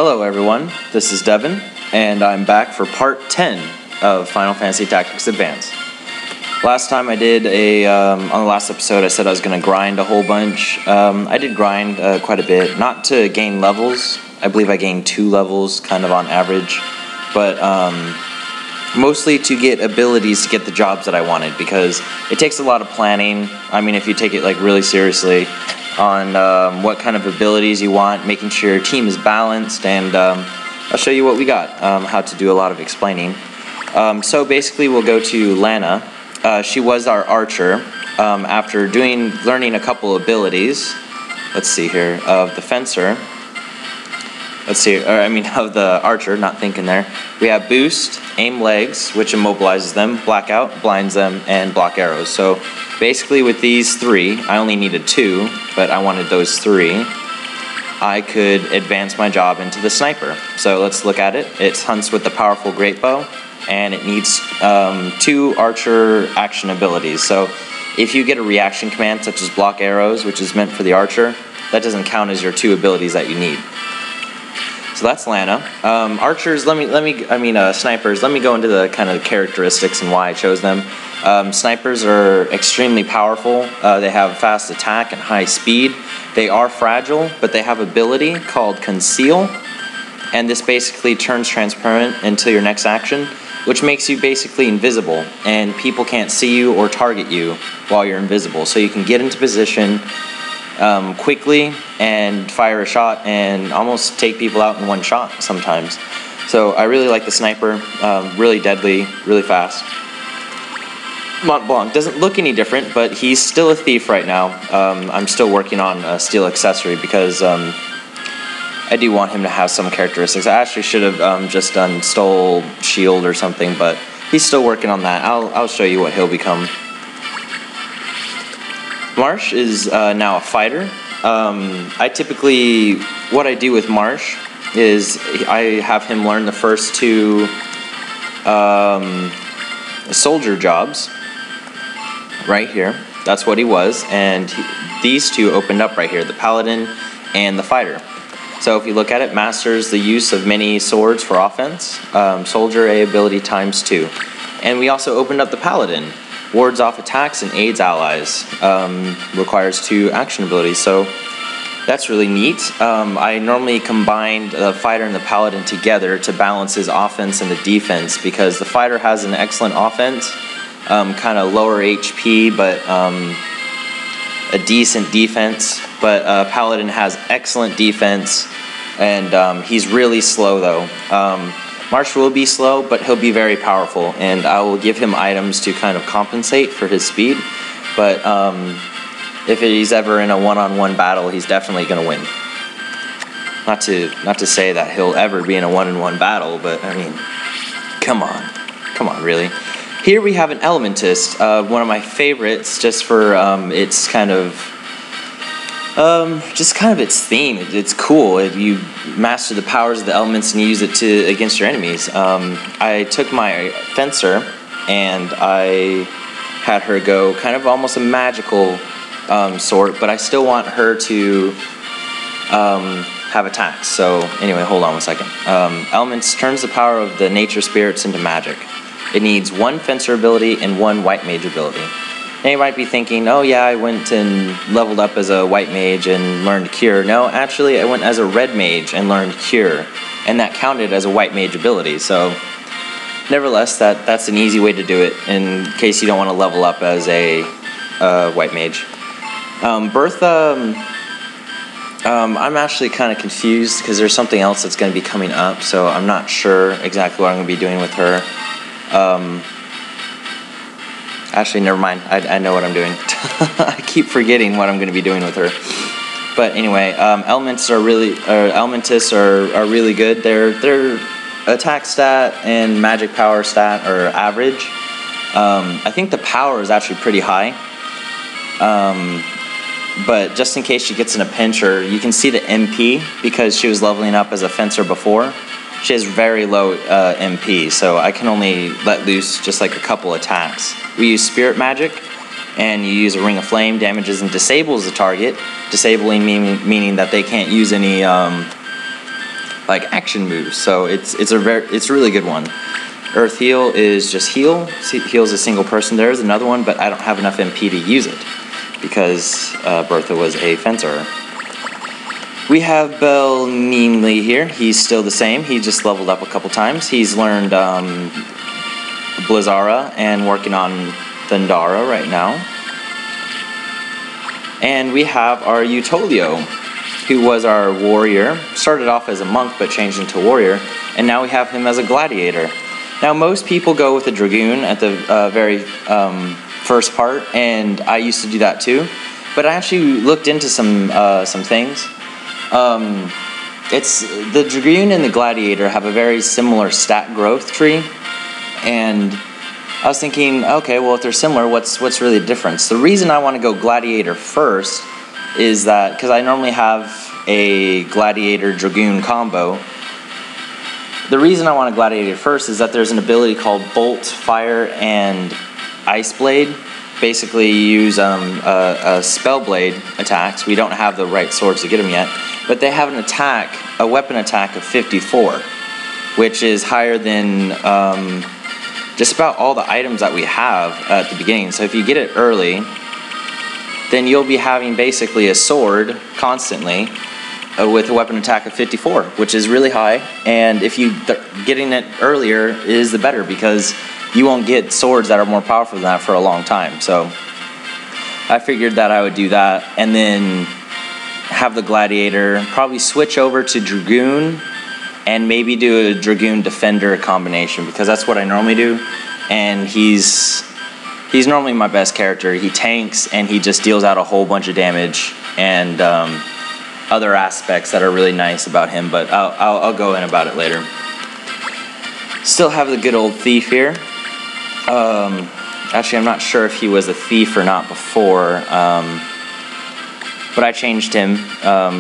Hello everyone, this is Devin, and I'm back for part 10 of Final Fantasy Tactics Advance. Last time I did on the last episode I said I was going to grind a whole bunch. I did grind quite a bit, not to gain levels. I believe I gained 2 levels kind of on average, but mostly to get abilities to get the jobs that I wanted, because it takes a lot of planning. I mean, if you take it like really seriously on what kind of abilities you want, making sure your team is balanced, and I'll show you what we got, how to do a lot of explaining. So basically we'll go to Lana. She was our archer. After learning a couple abilities, let's see here, of the fencer, of the archer, not thinking there. We have boost, aim legs, which immobilizes them, blackout, blinds them, and block arrows. So basically with these 3, I only needed 2, but I wanted those 3. I could advance my job into the sniper. So let's look at it. It hunts with the powerful great bow, and it needs 2 archer action abilities. So if you get a reaction command such as block arrows, which is meant for the archer, that doesn't count as your 2 abilities that you need. So that's Lana. Archers, snipers, let me go into the kind of characteristics and why I chose them. Snipers are extremely powerful. They have fast attack and high speed. They are fragile, but they have ability called Conceal, and this basically turns transparent until your next action, which makes you basically invisible, and people can't see you or target you while you're invisible. So you can get into position quickly and fire a shot and almost take people out in one shot sometimes. So I really like the sniper, really deadly, really fast. Montblanc doesn't look any different, but he's still a thief right now. I'm still working on a steel accessory because I do want him to have some characteristics. I actually should have just done stole shield or something, but he's still working on that. I'll show you what he'll become. Marsh is now a fighter. What I do with Marsh is I have him learn the first 2 soldier jobs right here. That's what he was, and these 2 opened up right here, the Paladin and the fighter. So if you look at it, masters the use of many swords for offense, soldier A ability ×2. And we also opened up the Paladin. Wards off attacks and aids allies. Requires 2 action abilities, so that's really neat. I normally combine the fighter and the paladin together to balance his offense and the defense, because the fighter has an excellent offense, kind of lower HP, but a decent defense. But paladin has excellent defense, and he's really slow though. Marsh will be slow, but he'll be very powerful, and I will give him items to kind of compensate for his speed. But if he's ever in a one-on-one battle, he's definitely going to win. Not to say that he'll ever be in a one-on-one battle, but I mean, come on, really. Here we have an Elementist, one of my favorites, just for its kind of. Its theme. It's cool. You master the powers of the elements and you use it against your enemies. I took my fencer and I had her go kind of almost a magical sort, but I still want her to have attacks. So anyway, hold on one second. Elements turns the power of the nature spirits into magic. It needs 1 fencer ability and 1 white mage ability. Now you might be thinking, oh yeah, I went and leveled up as a white mage and learned Cure. No, actually I went as a red mage and learned Cure, and that counted as a white mage ability. So nevertheless, that's an easy way to do it in case you don't want to level up as a white mage. Bertha, I'm actually kind of confused because there's something else that's going to be coming up, so I'm not sure exactly what I'm going to be doing with her. Actually, never mind. I know what I'm doing. I keep forgetting what I'm going to be doing with her. But anyway, Elementists are really good. Their attack stat and magic power stat are average. I think the power is actually pretty high. But just in case she gets in a pinch, or you can see the MP because she was leveling up as a fencer before. She has very low MP, so I can only let loose just like a couple attacks. We use Spirit Magic, and you use a Ring of Flame, damages and disables the target. Disabling meaning that they can't use any like action moves. So it's a really good one. Earth Heal is just heal. Heals a single person. There is another one, but I don't have enough MP to use it because Bertha was a fencer. We have Bell Meanly here. He's still the same. He just leveled up a couple times. He's learned Blizzara and working on Thundara right now. And we have our Utolio, who was our warrior. Started off as a monk but changed into a warrior. And now we have him as a gladiator. Now most people go with a Dragoon at the very first part, and I used to do that too. But I actually looked into some things. It's the Dragoon and the Gladiator have a very similar stat growth tree, and I was thinking, okay, well if they're similar, what's really the difference? The reason I want to go Gladiator first is that because I normally have a Gladiator Dragoon combo. The reason I want a Gladiator first is that there's an ability called Bolt, Fire, and Ice Blade. Basically, you use a Spell Blade attacks. We don't have the right swords to get them yet, but they have a weapon attack of 54, which is higher than just about all the items that we have at the beginning. So if you get it early, then you'll be having basically a sword constantly with a weapon attack of 54, which is really high. And if you getting it earlier is the better, because you won't get swords that are more powerful than that for a long time. So I figured that I would do that, and then have the Gladiator, probably switch over to Dragoon, and maybe do a Dragoon Defender combination, because that's what I normally do. And he's normally my best character. He tanks, and he just deals out a whole bunch of damage, and other aspects that are really nice about him, but I'll go in about it later. Still have the good old Thief here. Actually, I'm not sure if he was a thief or not before, but I changed him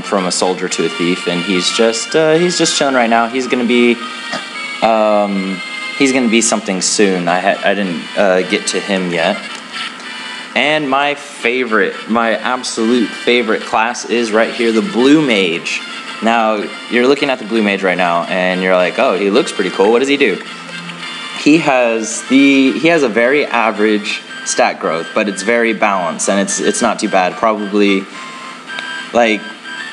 from a soldier to a thief, and he's just chilling right now. He's gonna be something soon. I didn't get to him yet. And my absolute favorite class is right here, the Blue Mage. Now, you're looking at the Blue Mage right now, and you're like, oh, he looks pretty cool. What does he do? He has a very average stat growth, but it's very balanced, and it's not too bad. Probably, like,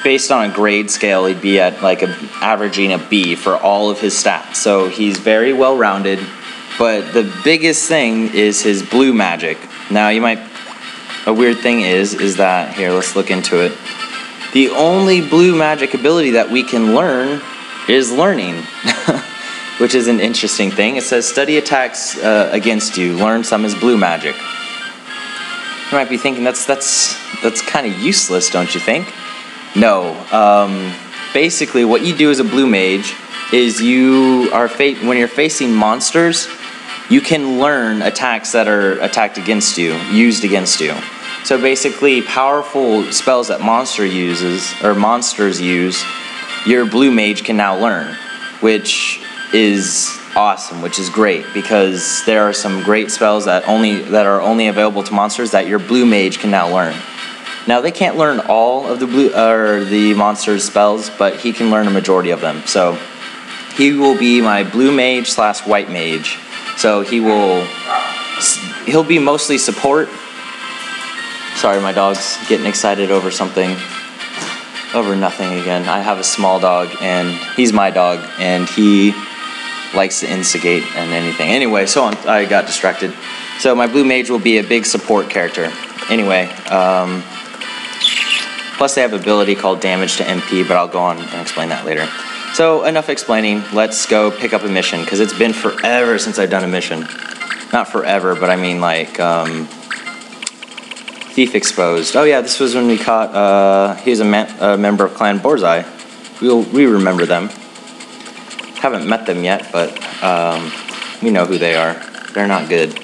based on a grade scale, he'd be at like averaging a B for all of his stats. So he's very well rounded. But the biggest thing is his blue magic. Now a weird thing is that, here, let's look into it. The only blue magic ability that we can learn is learning, which is an interesting thing. It says study attacks against you, learn some as blue magic. You might be thinking that's kind of useless, don't you think? No. Basically, what you do as a blue mage is when you're facing monsters, you can learn attacks that are used against you. So basically, powerful spells that monsters use, your blue mage can now learn, which is awesome, which is great, because there are some great spells that are only available to monsters that your blue mage can now learn. Now, they can't learn all of the monster's spells, but he can learn a majority of them. So he will be my blue mage / white mage. So he'll be mostly support. Sorry, my dog's getting excited over nothing again. I have a small dog, and he's my dog, and he likes to instigate and anything. Anyway, I got distracted. So my blue mage will be a big support character. Anyway, plus they have an ability called damage to MP, but I'll go on and explain that later. So enough explaining, let's go pick up a mission, because it's been forever since I've done a mission. Not forever, but I mean like, Thief Exposed. Oh yeah, this was when we caught, he's a member of Clan Borzai. We remember them. Haven't met them yet, but we know who they are. They're not good.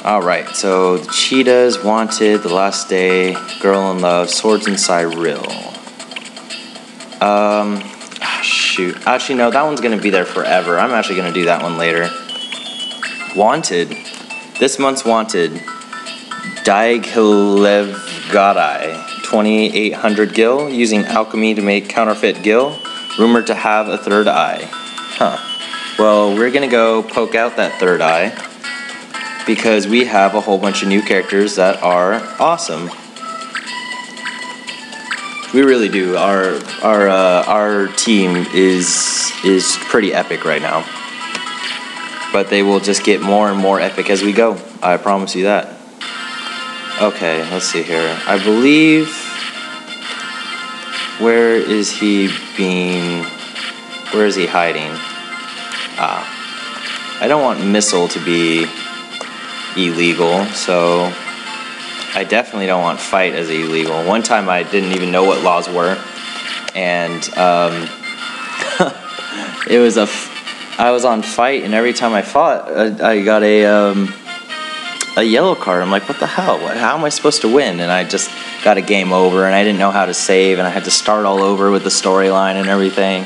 Alright, so the Cheetahs, Wanted, The Last Day, Girl in Love, Swords in Cyril. Shoot. Actually, no, that one's going to be there forever. I'm actually going to do that one later. Wanted. This month's Wanted. Daighlevgadai. 2800 gil, using alchemy to make counterfeit gil. Rumored to have a third eye. Huh. Well, we're gonna go poke out that third eye because we have a whole bunch of new characters that are awesome. We really do. Our team is pretty epic right now. But they will just get more and more epic as we go. I promise you that. Okay, let's see here. I believe... Where is he hiding? I don't want missile to be illegal, so I definitely don't want fight as illegal. One time I didn't even know what laws were, and I was on fight, and every time I fought, I got a yellow card. I'm like, what the hell? How am I supposed to win? And I just got a game over, and I didn't know how to save, and I had to start all over with the storyline and everything.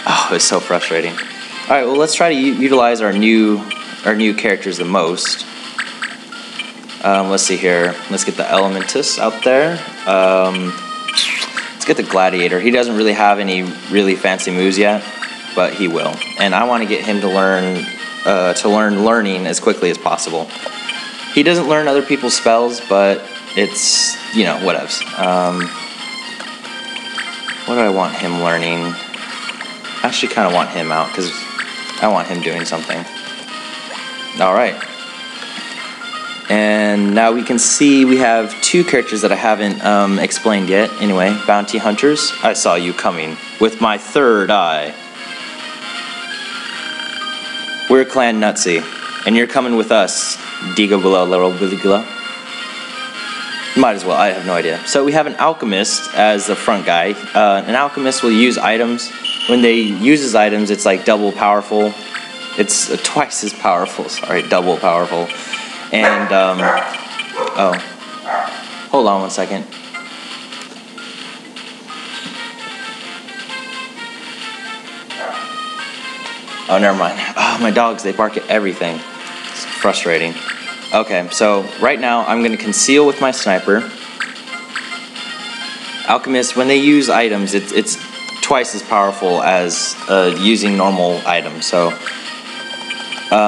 Oh, it was so frustrating. All right, well, let's try to utilize our new characters the most. Let's see here. Let's get the Elementus out there. Let's get the Gladiator. He doesn't really have any really fancy moves yet, but he will. And I want to get him to learn learning as quickly as possible. He doesn't learn other people's spells, but it's, you know, whatevs. What do I want him learning? I actually kind of want him out because I want him doing something. All right. And now we can see we have two characters that I haven't explained yet. Anyway, Bounty Hunters. I saw you coming with my third eye. We're Clan Nutsy, and you're coming with us, Digo below level below. Might as well, I have no idea. So we have an Alchemist as the front guy. An Alchemist will use items. When they use his items, it's like double powerful. It's twice as powerful, sorry, double powerful. And, oh, hold on one second. Oh, never mind. Oh, my dogs, they bark at everything. It's frustrating. Okay, so right now I'm going to conceal with my sniper. Alchemists, when they use items, it's twice as powerful as using normal items. So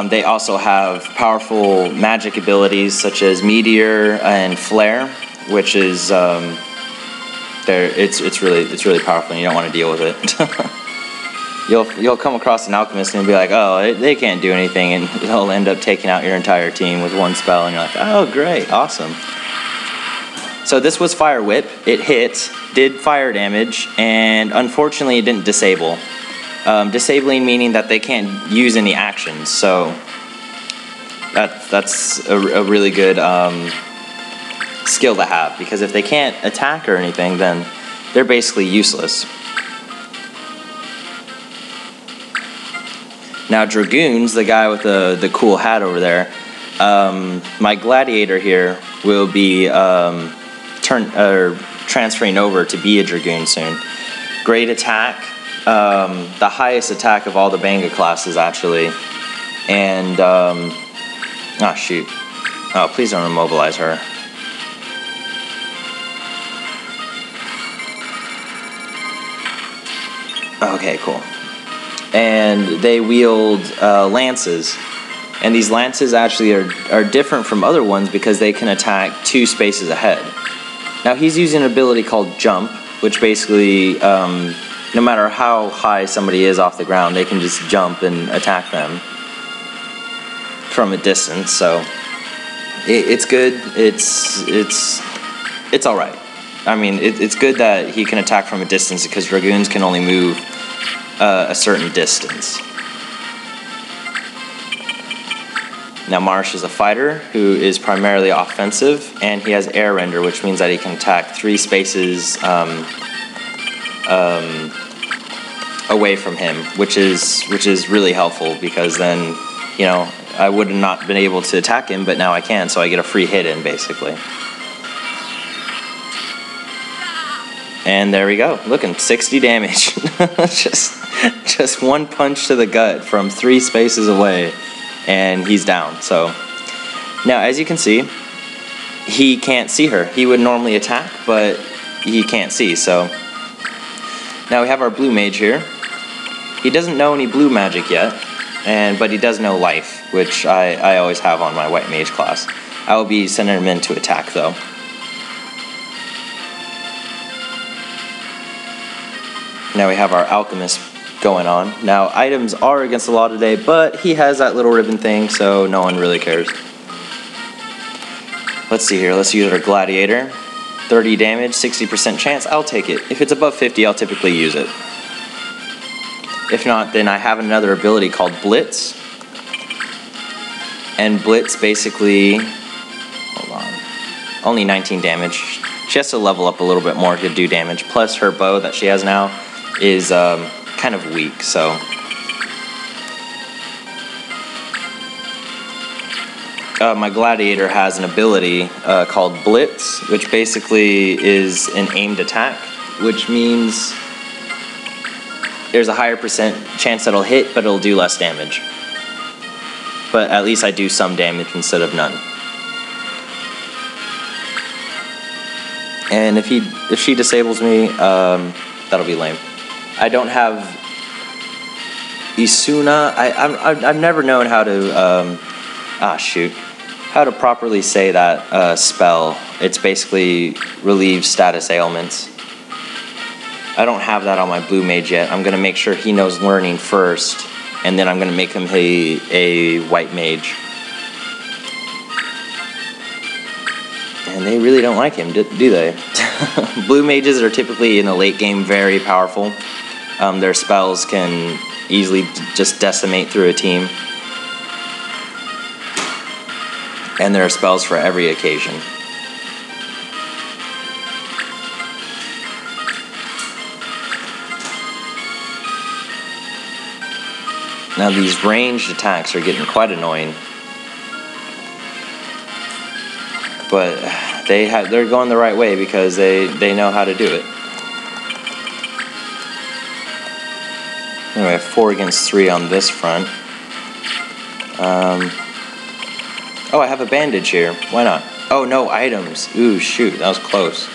they also have powerful magic abilities such as Meteor and Flare, which is it's really powerful, and you don't want to deal with it. You'll come across an Alchemist and you'll be like, oh, they can't do anything, and they'll end up taking out your entire team with one spell, and you're like, oh, great, awesome. So this was Fire Whip. It hit, did fire damage, and unfortunately it didn't disable. Disabling meaning that they can't use any actions, so that's a really good skill to have, because if they can't attack or anything, then they're basically useless. Now Dragoons, the guy with the cool hat over there, my Gladiator here will be transferring over to be a Dragoon soon. Great attack, the highest attack of all the Banga classes actually, and oh shoot, oh please don't immobilize her. Okay, cool. And they wield lances, and these lances actually are different from other ones because they can attack 2 spaces ahead. Now he's using an ability called Jump, which basically no matter how high somebody is off the ground, they can just jump and attack them from a distance. So it's good. It's all right. I mean, it's good that he can attack from a distance because Dragoons can only move a certain distance. Now Marsh is a fighter who is primarily offensive, and he has air render, which means that he can attack 3 spaces away from him, which is really helpful, because then, you know, I would have not been able to attack him, but now I can, so I get a free hit in basically. And there we go. Looking 60 damage. just one punch to the gut from 3 spaces away, and he's down. So now, as you can see, he can't see her. He would normally attack, but he can't see. So now we have our blue mage here. He doesn't know any blue magic yet, but he does know life, which I always have on my white mage class. I will be sending him in to attack, though. Now we have our Alchemist going on. Now, items are against the law today, but he has that little ribbon thing, so no one really cares. Let's see here. Let's use our Gladiator. 30 damage, 60% chance. I'll take it. If it's above 50, I'll typically use it. If not, then I have another ability called Blitz. And Blitz basically... Hold on. Only 19 damage. She has to level up a little bit more to do damage. Plus her bow that she has now is kind of weak, so... my Gladiator has an ability called Blitz, which basically is an aimed attack, which means there's a higher percent chance that it'll hit, but it'll do less damage. But at least I do some damage instead of none. And if she disables me, that'll be lame. I don't have Isuna. I've never known how to how to properly say that spell. It's basically relieves status ailments. I don't have that on my blue mage yet. I'm gonna make sure he knows learning first, and then I'm gonna make him a white mage. And they really don't like him, do they? Blue mages are typically in the late game very powerful. Their spells can easily just decimate through a team. And there are spells for every occasion. Now these ranged attacks are getting quite annoying. But they're going the right way because they know how to do it. Anyway, I have 4 against 3 on this front. Oh, I have a bandage here. Why not? Oh, no items. Ooh, shoot. That was close.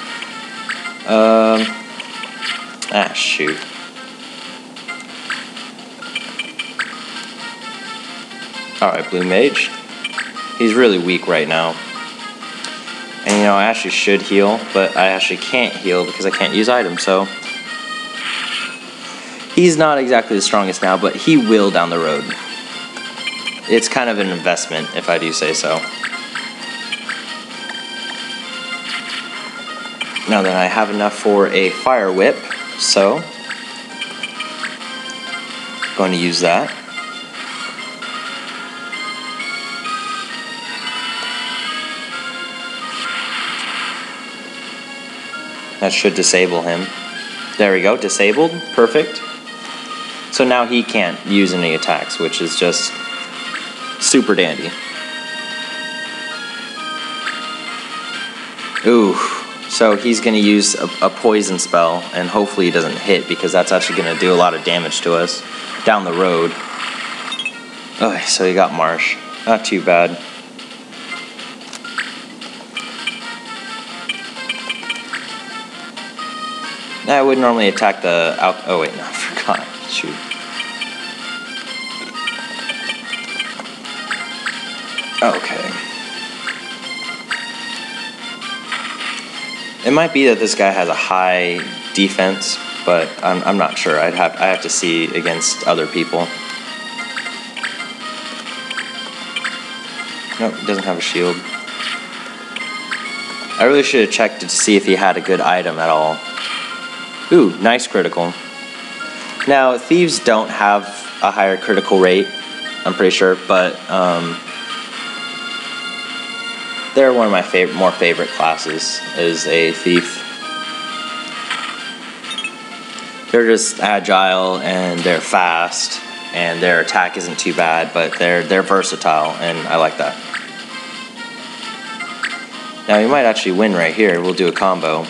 Shoot. Alright, blue mage. He's really weak right now. And, you know, I actually should heal, but I actually can't heal because I can't use items, so... He's not exactly the strongest now, but he will down the road. It's kind of an investment, if I do say so. Now then, I have enough for a fire whip, so... going to use that. That should disable him. There we go, disabled. Perfect. So now he can't use any attacks, which is just super dandy. Ooh, so he's going to use a poison spell, and hopefully he doesn't hit, because that's actually going to do a lot of damage to us down the road. Okay, so he got Marsh. Not too bad. I would normally attack the... Oh, wait, no, I forgot. Shoot. Okay. It might be that this guy has a high defense, but I'm not sure. I have to see against other people. Nope, he doesn't have a shield. I really should have checked to see if he had a good item at all. Ooh, nice critical. Now, thieves don't have a higher critical rate, I'm pretty sure, but they're one of my more favorite classes, is a thief. They're just agile, and they're fast, and their attack isn't too bad, but they're versatile, and I like that. Now, we might actually win right here. We'll do a combo.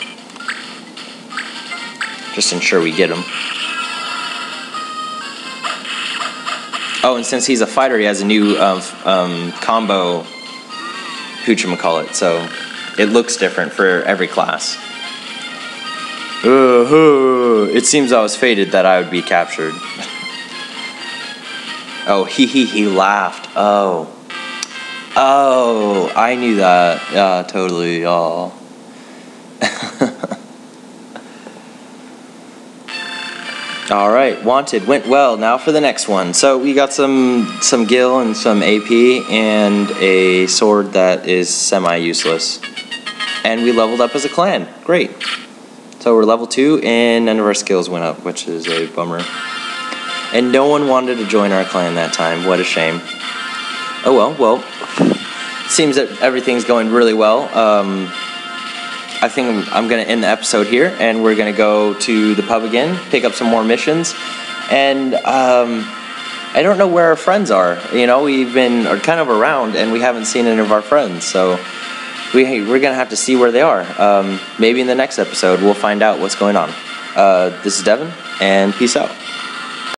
Just ensure we get him. Oh, and since he's a fighter, he has a new combo whatchamacallit, so it looks different for every class. It seems I was fated that I would be captured. Oh, he laughed. Oh, I knew that. Yeah, totally. Oh. All right, Wanted went well. Now for the next one. So we got some gil and some AP and a sword that is semi-useless. And we leveled up as a clan. Great. So we're level 2 and none of our skills went up, which is a bummer. And no one wanted to join our clan that time. What a shame. Oh well. Seems that everything's going really well. I think I'm going to end the episode here, and we're going to go to the pub again, pick up some more missions, and I don't know where our friends are. You know, we've been kind of around, and we haven't seen any of our friends, so we're going to have to see where they are. Maybe in the next episode, we'll find out what's going on. This is Devin, and peace out.